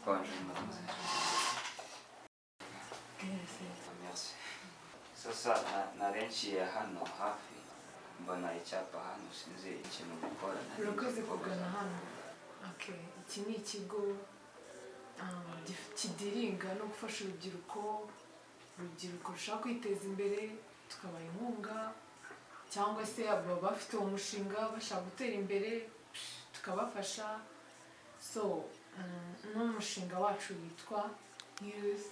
Bonjour mademoiselle. Merci. Sasa narenciye hano hafi mbona icyapa hano sinzi ikintu gukora. Urakoze kugana hano. Okay, iki ni ikigo kidiringa no gufasha urubyiruko rushaka kwiteza imbere, tukabaha inkunga cyangwa se abo bafite uwo mushinga bashaka gutera imbere tukabafasha. So n'umushinga wacu witwa Youth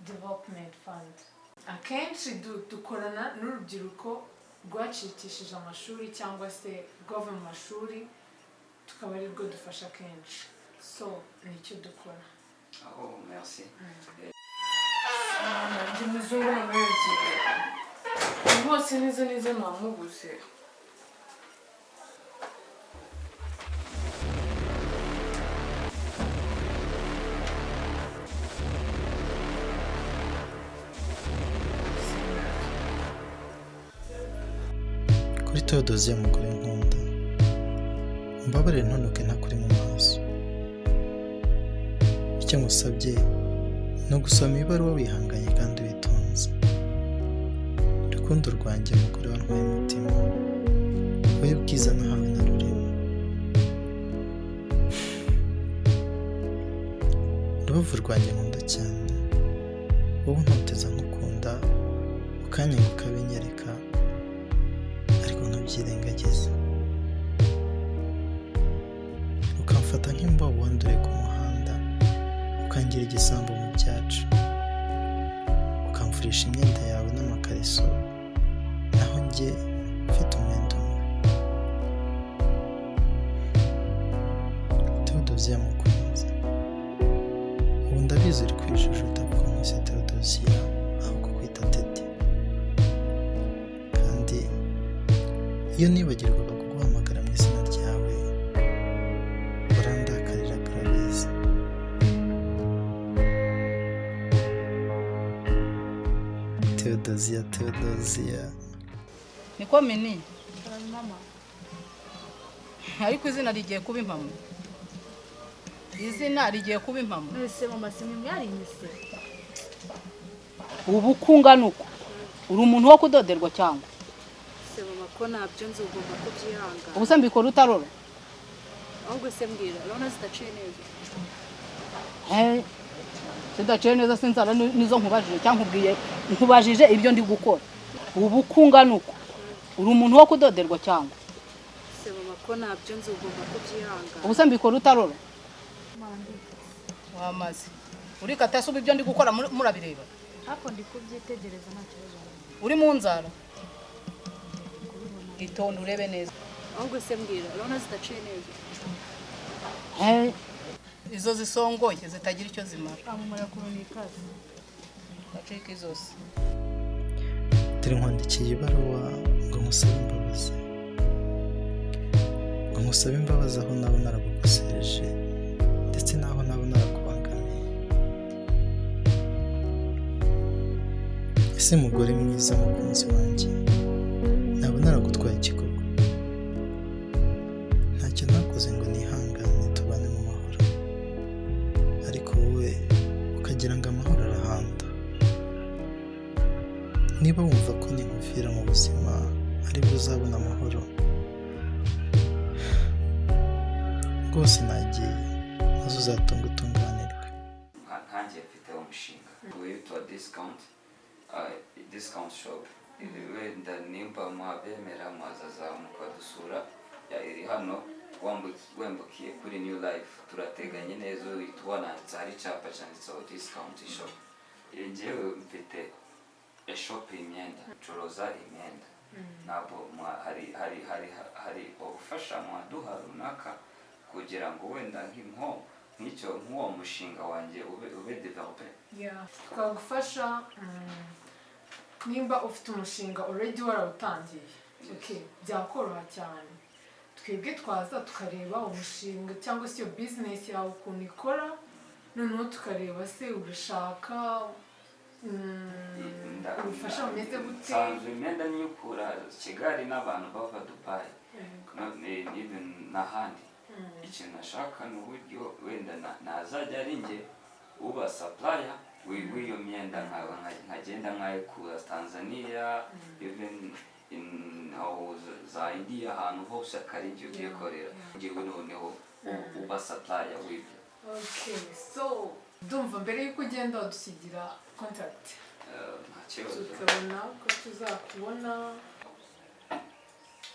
Development Fund. Akenshi dukorana n'urubyiruko rwacikishije amashuri cyangwa se rwava mu mashuri, tukaba ari rwo dufasha kenshi. So nicyo dukora. Oh, merci. Ndi muzungu na mwerekeye. Bose nizo namubuze. Kuri Theodosia mugore nkunda, mbabarire ntunuke ntakuri mu maso. Icyo ngusabye ni ugusoma ibaruwa wihanganye kandi witonze. Rukundo rwanjye mugore wantwaye umutima, wowe bwiza nahawe na rurema. Rubavu rwanjye nkunda cyane, wowe untoteza nkukunda, ukanyanga ukabinyereka, ariko nkabyirengagiza. Ukamfata nk'imbobo wandure ku muhanda, ukangira igisambo mu byacu, ukamfurisha imyenda yawe n'amakariso, naho njye mfite umwenda umwe. Theodosia mukunzi, ubu ndabizi uri kwijujuta kuko mwise Theodosia aho kukwita Tete, kandi iyo nibagirwaga kuguhamagara mu izina ryawe urandakarira urabizi. Theodosia niko mini Mama. ariko izina rigiye kuba impamo. Izina rigiye kuba impamo. Ese mama simwe yarimise. Ubu kunganuko uri umuntu wo kudoderwa cyangwa Se mama ko nabyo nzi ugomba kubyihanga. ubu se mbikora utarora. Ahubwo se mbwira urabona zitaciye neza. Sidaciye neza sinzara nizo nkubajije cyangwa nkubajije ibyo ndi gukora. Ubu kunganuko uri umuntu wo kudoderwa cyangwa Se mama ko nabyo nzi ugomba kubyihanga. ubu se mbikora utarora. Wamaze uri katasuba ibyo ndi gukora murabireba. Hapo ndi kubyitegereza nta kibazo. Uri mu nzara itonde urebe neza. Ahubwo se mbwira urabona zitaciye neza. Izo zisongoye zitagira icyo zimara. Amumara kuronikaza. Gacike zose. turi nkwandikiye ibaruwa ngo ngusabe imbabazi, ngo ngusabe imbabazi aho naba naragukosereje ndetse n'aho naba narakubangamiye. Ese mugore mwiza mukunzi wanjye, naba naragutwaye ikigogo? Ntacyo nakoze ngo nihangane tubane mu mahoro, ariko wowe ukagira ngo amahoro arahanda. Niba wumva ko nimuvira mu buzima aribwo uzabona amahoro, rwose nagiye maze uzatunga utunganirwe. Nkanjye mfite umushinga witwa discount shop. Wenda nimba mwabemera mwazaza mukadusura, iri hano wembukiye kuri New Life, turateganye neza uhita ubona hari icyapa cyanditseho discount shop. Njyewe mfite shop y'imyenda, ncuruza imyenda. Ntabwo hari ubufasha mwaduha runaka kugira ngo wenda nk'uwo mushinga wanjye ube develope. Twagufasha nimba ufite umushinga already warawutangiye. Okay, byakoroha cyane. Twebwe twaza tukareba umushinga cyangwa se iyo business yawe ukuntu ikora, noneho tukareba se urashaka ubufasha bumeze gute. Nsanzwe imyenda nyikura Kigali n'abantu bava Dubai n'ahandi. ikintu ashaka ni uburyo wenda nazajya ari njye uba supplier w'iyo myenda nkagenda nkayikura Tanzania even aho za India ahantu hose akari njye ubyikorera ngewe noneho uba supplier w'ibyo. Okay, so ndumva mbere yuko ugenda wadusigira contact tukabona ko tuzakubona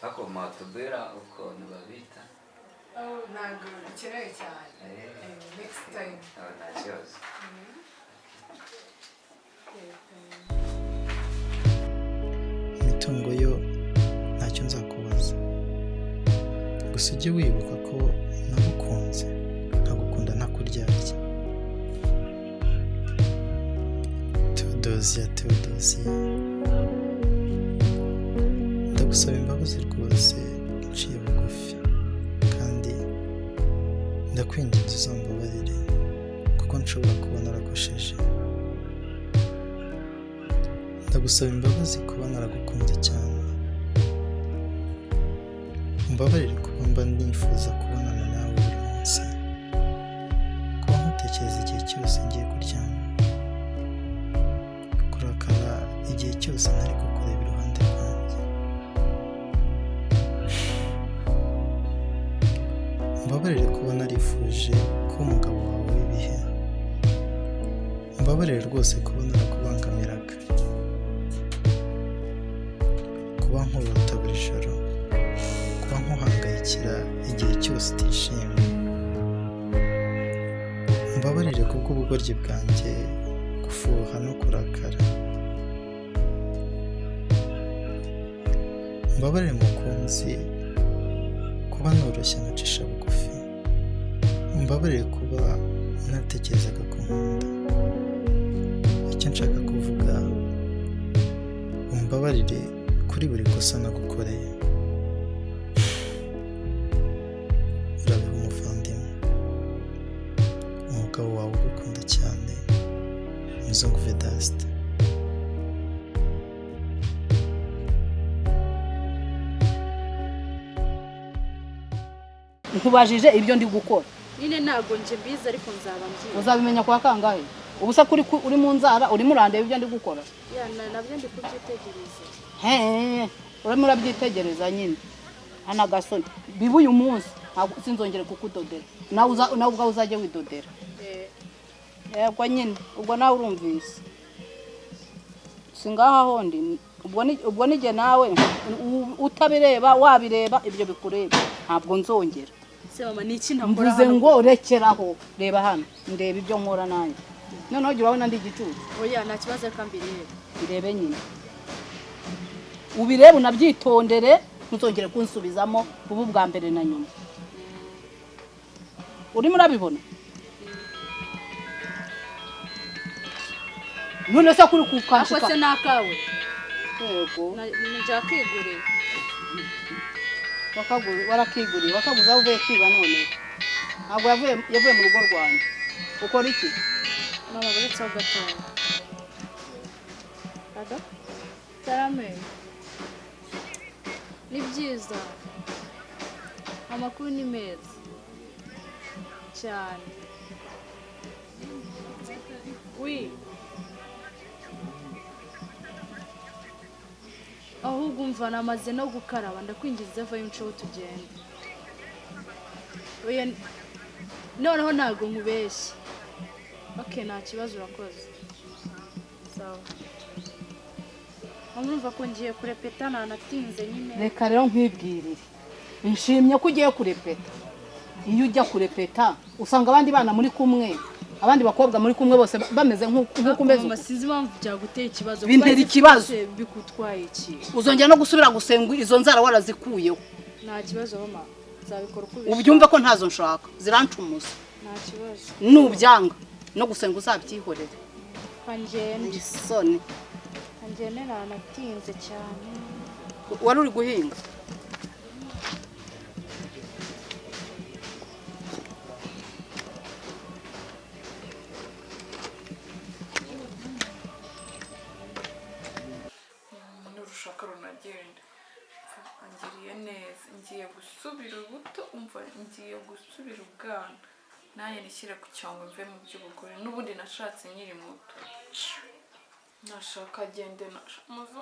ako matubera ukuntu babita ntabwo bikeneye cyane next time nta kibazo. imitungo yo ntacyo nzakubaza, gusa ujye wibuka ko nagukunze nkagukunda ntakuryarya. Theodosia ndagusaba imbabazi rwose nciye bugufi, kandi ndakwinginze uzambabarire kuko nshobora kuba narakosheje. Ndagusaba imbabazi kuba naragukunze cyane, umbabarire kuba mba nifuza kubonana nawe buri munsi, kuba nkutekereza igihe cyose ngiye kuryama, kurakara igihe cyose ntari kukureba iruhande rwanjye. Umbabarire kuba narifuje kuba umugabo wawe w'ibihe, umbabarire rwose kuba narakubangamiraga, kuba nkurota buri joro, kuba nkuhangayikira igihe cyose utishimye. Umbabarire kubw'ubugoryi bwanjye, gufuha no kurakara. Umbabarire mukunzi kuba noroshye nkacisha bugufi. Umbabarire kuba natekerezaga ko nkunda. Icyo nshaka kuvuga, umbabarire kuri buri kosa nagukoreye. Urabeho umuvandimwe, umugabo wawe ugukunda cyane, Muzungu Vedaste. nkubajije ibyo ndi gukora nyine ntabwo nje mbizi ariko nzaba mbyiye. uzabimenya kwa kangahe? ubu se uri mu nzara urimo urandeba ibyo ndi gukora? Nabyo ndi kubyitegereza. Urimo urabyitegereza nyine hano agasoni biba uyu munsi ntabwo sinzongere kukudodera, nawe ubwawe uzajya widodera. Yego nyine ubwo nawe urumvise singaha hondi ubwo nige nawe utabireba wabireba ibyo bikureba ntabwo nzongera. Se mama ni iki ntakora? Mvuze ngo rekeraho, reba hano ndeba ibyo nkora nanjye, noneho jya urabona ndi igicucu. Oya nta kibazo reka mbirebe. Birebe nyine ubirebe unabyitondere, ntuzongere kunsubizamo ubu bwa mbere na nyuma. Urimo urabibona? None se kuri kukanshika ako se nakawe? Yego njya kwigurira. Warakiguriye wakaguza uvuye kwiga none ntabwo yavuye mu rugo rwanjye. Ukora iki? Mama buretse ugataha. Ada? Tarame. Ni byiza. Amakuru ni meza cyane. Oui. Ahubwo umva namaze no gukaraba ndakwingiza vayo nshobo tugende. Oya noneho ntago nkubeshye. Okay nta kibazo urakoze. Sawa. Amurumva ko ngiye kurepeta nanatinze nyine. Reka rero nkwibwirire, nshimye ko ugiye kurepeta. Iyo ujya kurepeta usanga abandi bana muri kumwe, abandi bakobwa muri kumwe bose bameze nk'uko umeze. Mama sinzi impamvu byaguteye ikibazo. Bintera ikibazo. Bikutwaye iki? Uzongera no gusubira gusenga izo nzara warazikuyeho. Nta kibazo mama. Zabikora uko ubyumva ko ntazo nshaka zirancumuza. Nta kibazo. Nubyanga no gusenga uzabyihorere. Kanjene. Isoni. Kanjene nanatinze cyane. Wari uri guhinga? n'urushaka runagenda angiriye neza, ngiye gusubira ubuto, umva ngiye nanjye nishyire ku cyangwa mve mu by'ubugore n'ubundi nashatse nkiri muto nashaka agende muzo